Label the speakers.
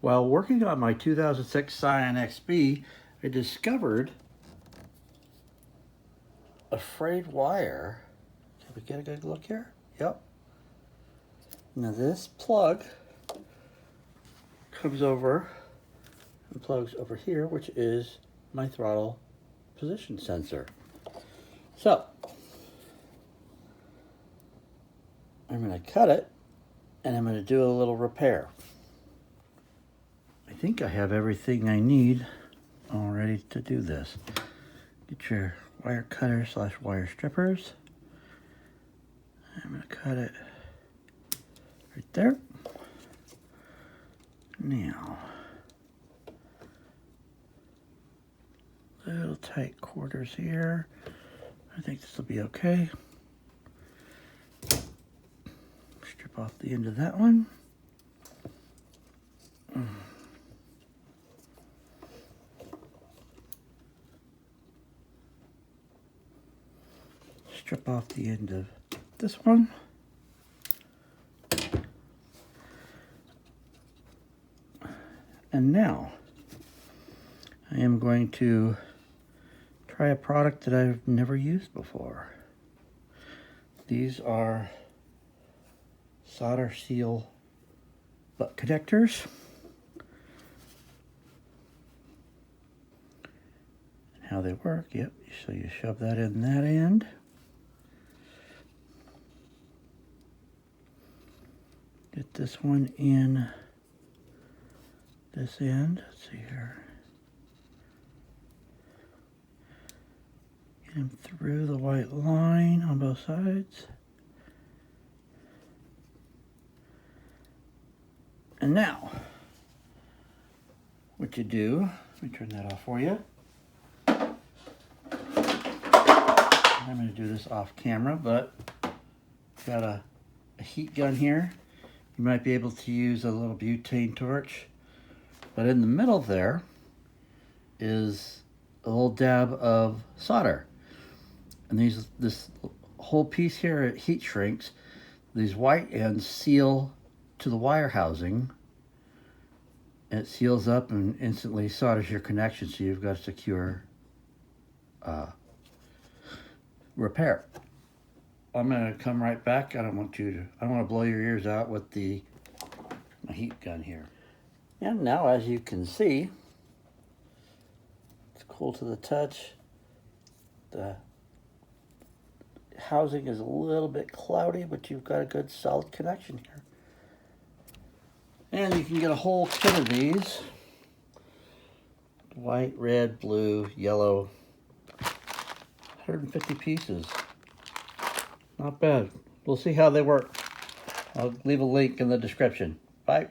Speaker 1: While working on my 2006 Scion XB, I discovered a frayed wire. Can we get a good look here? Yep. Now this plug comes over and plugs over here, which is my throttle position sensor. So I'm going to cut it and I'm going to do a little repair. I think I have everything I need all ready to do this. Get your wire cutter / wire strippers. I'm going to cut it right there. Now, little tight quarters here. I think this will be okay. Strip off the end of that one. Strip off the end of this one. And now I am going to try a product that I've never used before. These are solder seal butt connectors. And how they work, yep, so you shove that in that end. Get this one in this end. Let's see here. Get him through the white line on both sides. And now, what you do, let me turn that off for you. I'm going to do this off camera, but I've got a heat gun here. You might be able to use a little butane torch. But in the middle there is a little dab of solder. And this whole piece here, it heat shrinks. These white ends seal to the wire housing. And it seals up and instantly solders your connection, so you've got a secure repair. I'm gonna come right back. I don't want to blow your ears out with my heat gun here. And now, as you can see, it's cool to the touch. The housing is a little bit cloudy, but you've got a good solid connection here. And you can get a whole kit of these. White, red, blue, yellow. 150 pieces. Not bad. We'll see how they work. I'll leave a link in the description. Bye.